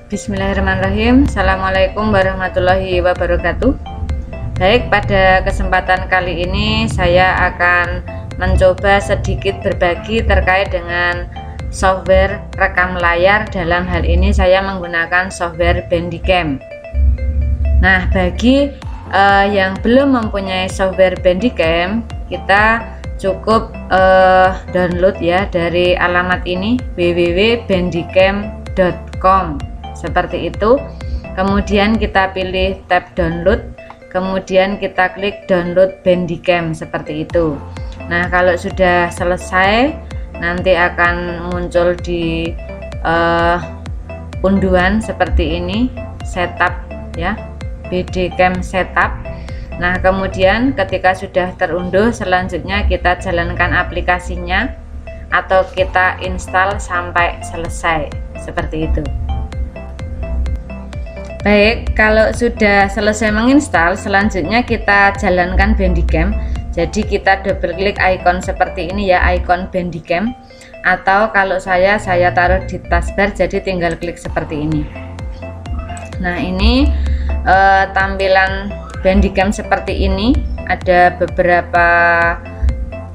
Bismillahirrahmanirrahim. Assalamualaikum warahmatullahi wabarakatuh. Baik, pada kesempatan kali ini saya akan mencoba sedikit berbagi terkait dengan software rekam layar. Dalam hal ini saya menggunakan software Bandicam. Nah, bagi yang belum mempunyai software Bandicam, kita cukup download ya dari alamat ini, www.bandicam.com. Seperti itu. Kemudian kita pilih tab download, kemudian kita klik download Bandicam seperti itu. Nah, kalau sudah selesai nanti akan muncul di unduhan seperti ini, setup ya, Bandicam setup. Nah, kemudian ketika sudah terunduh, selanjutnya kita jalankan aplikasinya atau kita install sampai selesai seperti itu. Baik, kalau sudah selesai menginstal, selanjutnya kita jalankan Bandicam. Jadi kita double klik icon seperti ini ya, icon Bandicam. Atau kalau saya taruh di taskbar, jadi tinggal klik seperti ini. Nah, ini tampilan Bandicam seperti ini. Ada beberapa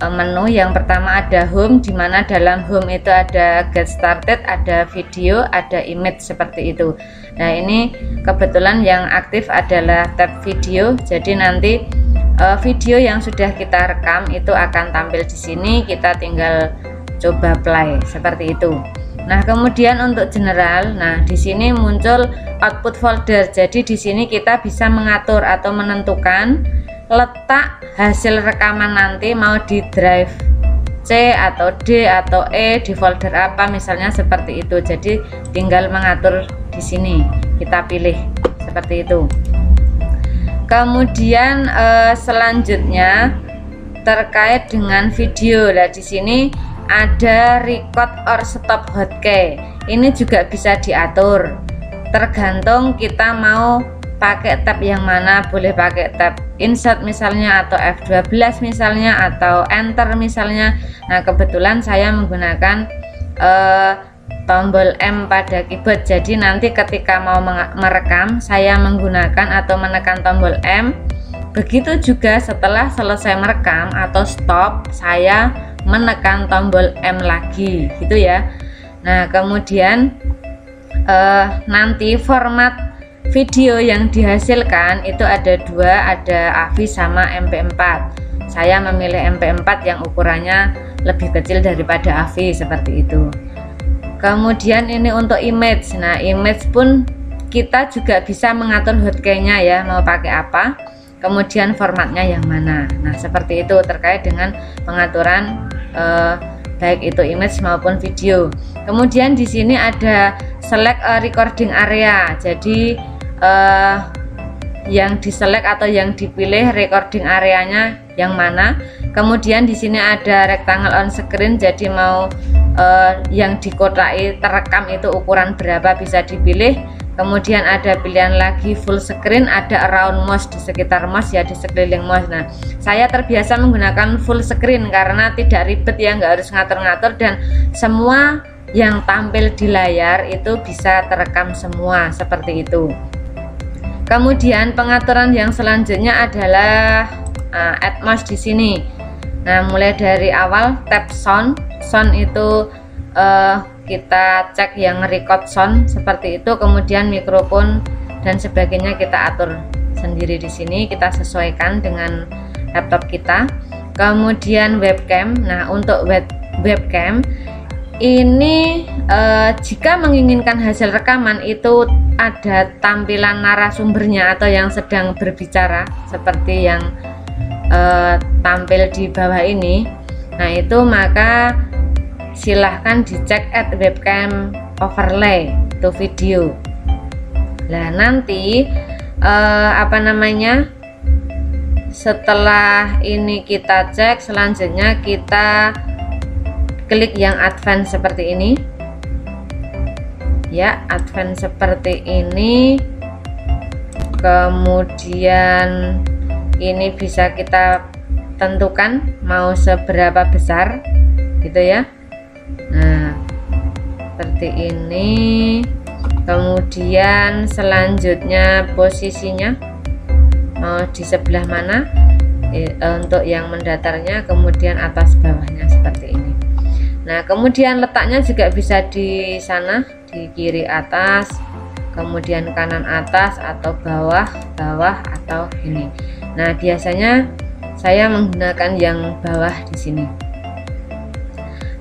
menu. Yang pertama ada home, dimana dalam home itu ada get started, ada video, ada image seperti itu. Nah, ini kebetulan yang aktif adalah tab video, jadi nanti video yang sudah kita rekam itu akan tampil di sini, kita tinggal coba play seperti itu. Nah, kemudian untuk general, nah di sini muncul output folder. Jadi di sini kita bisa mengatur atau menentukan letak hasil rekaman nanti mau di drive C atau D atau E, di folder apa misalnya seperti itu. Jadi tinggal mengatur di sini, kita pilih seperti itu. Kemudian selanjutnya terkait dengan video. Nah, di sini ada record or stop hotkey. Ini juga bisa diatur. Tergantung kita mau pakai tab yang mana, boleh pakai tab insert misalnya, atau F12 misalnya, atau enter misalnya. Nah, kebetulan saya menggunakan tombol M pada keyboard, jadi nanti ketika mau merekam saya menggunakan atau menekan tombol M. Begitu juga setelah selesai merekam atau stop, saya menekan tombol M lagi gitu ya. Nah, kemudian nanti format video yang dihasilkan itu ada dua, ada AVI sama MP4. Saya memilih MP4 yang ukurannya lebih kecil daripada AVI seperti itu. Kemudian ini untuk image. Nah, image pun kita juga bisa mengatur hotkey-nya ya, mau pakai apa, kemudian formatnya yang mana. Nah, seperti itu terkait dengan pengaturan baik itu image maupun video. Kemudian di sini ada select recording area. Jadi yang diselect atau yang dipilih recording areanya yang mana. Kemudian di sini ada rectangle on screen, jadi mau yang dikotai terekam itu ukuran berapa bisa dipilih. Kemudian ada pilihan lagi full screen, ada around mouse, di sekitar mouse ya, di sekeliling mouse. Nah, saya terbiasa menggunakan full screen karena tidak ribet ya, nggak harus ngatur-ngatur, dan semua yang tampil di layar itu bisa terekam semua seperti itu. Kemudian pengaturan yang selanjutnya adalah add mouse di sini. Nah, mulai dari awal tab sound itu kita cek yang record sound seperti itu, kemudian mikrofon dan sebagainya kita atur sendiri di sini, kita sesuaikan dengan laptop kita. Kemudian webcam. Nah, untuk webcam ini jika menginginkan hasil rekaman itu ada tampilan narasumbernya atau yang sedang berbicara seperti yang tampil di bawah ini. Nah, itu maka silahkan dicek add webcam overlay itu video. Nah, nanti setelah ini kita cek, selanjutnya kita klik yang advance seperti ini ya, advance seperti ini. Kemudian ini bisa kita tentukan mau seberapa besar gitu ya. Nah, seperti ini. Kemudian selanjutnya posisinya mau di sebelah mana untuk yang mendatarnya, kemudian atas bawahnya seperti ini. Nah, kemudian letaknya juga bisa di sana, di kiri atas, kemudian kanan atas, atau bawah atau ini. Nah, biasanya saya menggunakan yang bawah di sini.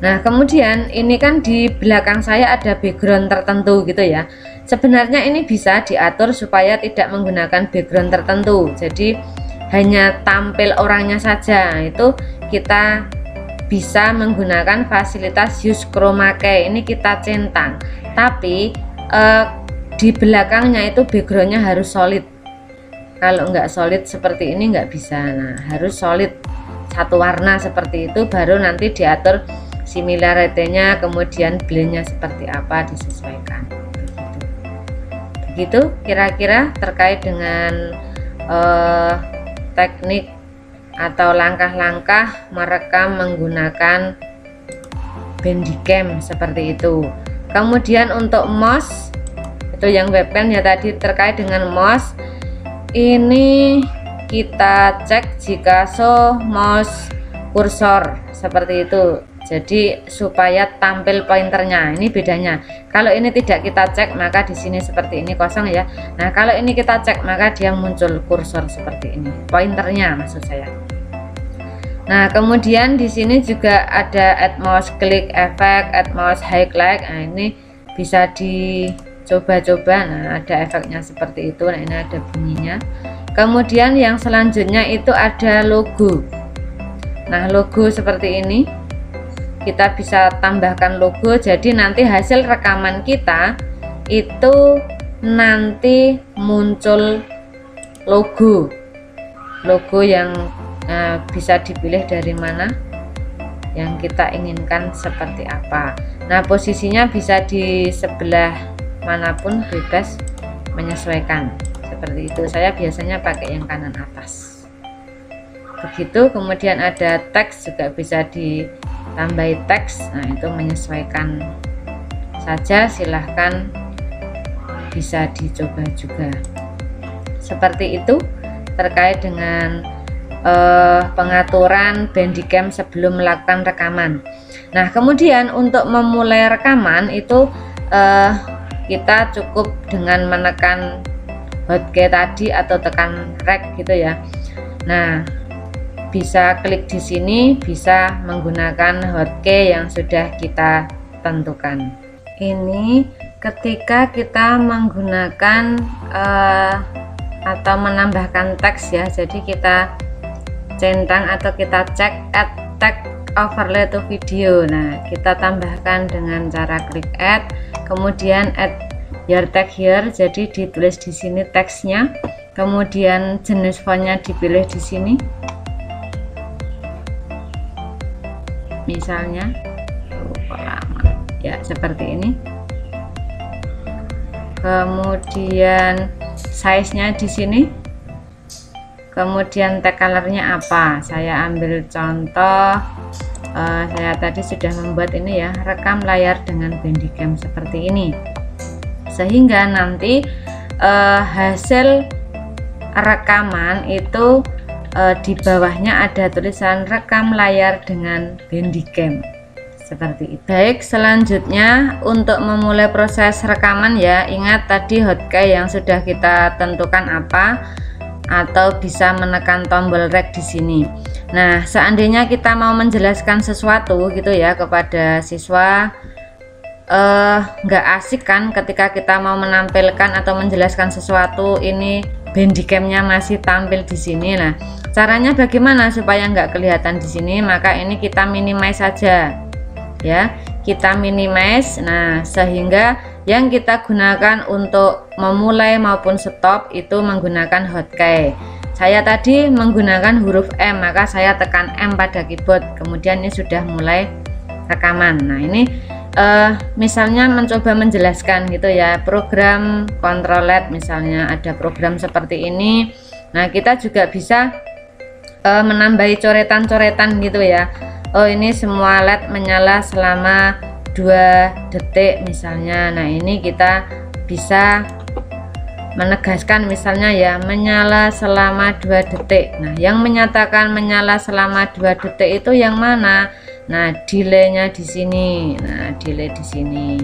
Nah, kemudian ini kan di belakang saya ada background tertentu gitu ya. Sebenarnya ini bisa diatur supaya tidak menggunakan background tertentu. Jadi hanya tampil orangnya saja. Itu kita bisa menggunakan fasilitas use chroma key. Ini kita centang. Tapi di belakangnya itu backgroundnya harus solid. Kalau nggak solid seperti ini nggak bisa. Nah, harus solid satu warna seperti itu, baru nanti diatur similarity-nya, kemudian blend-nya seperti apa disesuaikan. Begitu kira-kira terkait dengan teknik atau langkah-langkah merekam menggunakan Bandicam seperti itu. Kemudian untuk mouse itu yang webcam ya tadi, terkait dengan mouse ini kita cek jika show mouse kursor seperti itu. Jadi supaya tampil pointernya, ini bedanya. Kalau ini tidak kita cek maka di sini seperti ini kosong ya. Nah, kalau ini kita cek maka dia muncul kursor seperti ini, pointernya maksud saya. Nah, kemudian di sini juga ada add mouse click effect, add mouse highlight. Nah, ini bisa dicoba-coba. Nah, ada efeknya seperti itu. Nah, ini ada bunyinya. Kemudian yang selanjutnya itu ada logo. Nah, logo seperti ini. Kita bisa tambahkan logo, jadi nanti hasil rekaman kita itu nanti muncul logo yang bisa dipilih dari mana yang kita inginkan seperti apa. Nah, posisinya bisa di sebelah manapun, bebas menyesuaikan seperti itu. Saya biasanya pakai yang kanan atas begitu. Kemudian ada teks, juga bisa ditambahi teks. Nah, itu menyesuaikan saja, silahkan bisa dicoba juga seperti itu terkait dengan pengaturan Bandicam sebelum melakukan rekaman. Nah, kemudian untuk memulai rekaman itu kita cukup dengan menekan hotkey tadi atau tekan rek gitu ya. Nah, bisa klik di sini, bisa menggunakan hotkey yang sudah kita tentukan. Ini ketika kita menggunakan atau menambahkan teks ya, jadi kita centang atau kita cek add tag overlay to video. Nah, kita tambahkan dengan cara klik add, kemudian add your tag here, jadi ditulis di sini teksnya, kemudian jenis fontnya dipilih di sini, misalnya ya seperti ini. Kemudian size-nya di sini, kemudian tag color-nya apa. Saya ambil contoh, saya tadi sudah membuat ini ya, rekam layar dengan Bandicam seperti ini, sehingga nanti hasil rekaman itu di bawahnya ada tulisan rekam layar dengan Bandicam seperti itu. Baik, selanjutnya untuk memulai proses rekaman ya, ingat tadi hotkey yang sudah kita tentukan apa, atau bisa menekan tombol rek di sini. Nah, seandainya kita mau menjelaskan sesuatu gitu ya kepada siswa, nggak asik kan ketika kita mau menampilkan atau menjelaskan sesuatu ini Bandicamnya masih tampil di sini. Nah, caranya bagaimana supaya nggak kelihatan di sini? Maka ini kita minimize saja ya, kita minimize. Nah, sehingga yang kita gunakan untuk memulai maupun stop itu menggunakan hotkey. Saya tadi menggunakan huruf M, maka saya tekan M pada keyboard, kemudian ini sudah mulai rekaman. Nah, ini misalnya mencoba menjelaskan gitu ya, program control LED misalnya, ada program seperti ini. Nah, kita juga bisa menambahi coretan-coretan gitu ya. Oh, ini semua LED menyala selama 2 detik misalnya. Nah, ini kita bisa menegaskan misalnya ya menyala selama 2 detik. Nah, yang menyatakan menyala selama 2 detik itu yang mana? Nah, delaynya di sini. Nah, delay di sini.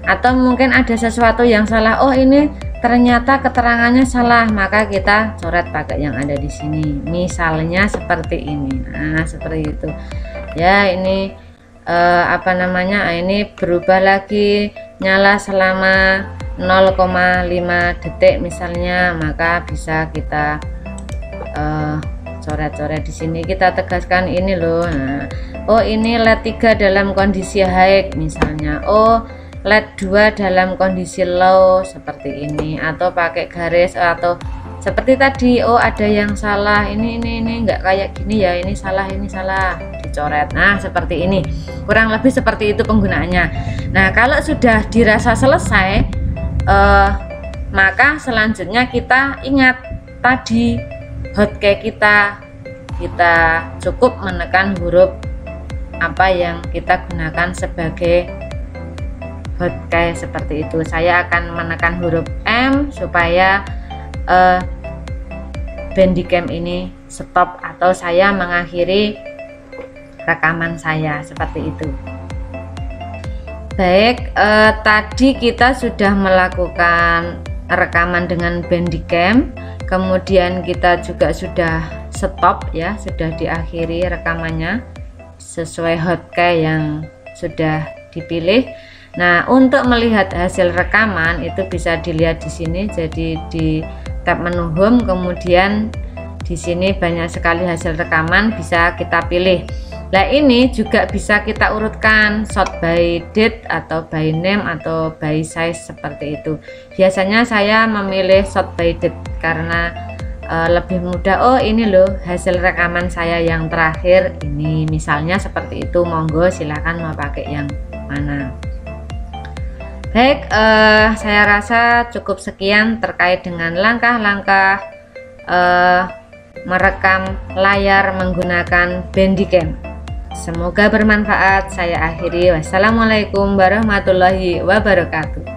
Atau mungkin ada sesuatu yang salah. Oh, ini ternyata keterangannya salah, maka kita coret pakai yang ada di sini. Misalnya seperti ini. Nah, seperti itu. Ya, ini apa namanya? Ini berubah lagi nyala selama 0,5 detik misalnya, maka bisa kita coret-coret di sini, kita tegaskan ini loh. Nah, oh ini LED 3 dalam kondisi high misalnya, oh LED 2 dalam kondisi low seperti ini, atau pakai garis atau seperti tadi, oh ada yang salah, ini enggak kayak gini ya, ini salah, dicoret. Nah, seperti ini. Kurang lebih seperti itu penggunaannya. Nah, kalau sudah dirasa selesai, maka selanjutnya kita ingat tadi hotkey kita cukup menekan huruf apa yang kita gunakan sebagai hotkey seperti itu. Saya akan menekan huruf M supaya Bandicam ini stop atau saya mengakhiri rekaman saya seperti itu. Baik, tadi kita sudah melakukan rekaman dengan Bandicam, kemudian kita juga sudah stop ya, sudah diakhiri rekamannya sesuai hotkey yang sudah dipilih. Nah, untuk melihat hasil rekaman itu bisa dilihat di sini. Jadi di tab menu home, kemudian di sini banyak sekali hasil rekaman bisa kita pilih. Nah, ini juga bisa kita urutkan sort by date atau by name atau by size seperti itu. Biasanya saya memilih sort by date karena lebih mudah. Oh, ini loh hasil rekaman saya yang terakhir ini, misalnya seperti itu. Monggo silahkan mau pakai yang mana. Baik, saya rasa cukup sekian terkait dengan langkah-langkah merekam layar menggunakan Bandicam. Semoga bermanfaat. Saya akhiri. Wassalamualaikum warahmatullahi wabarakatuh.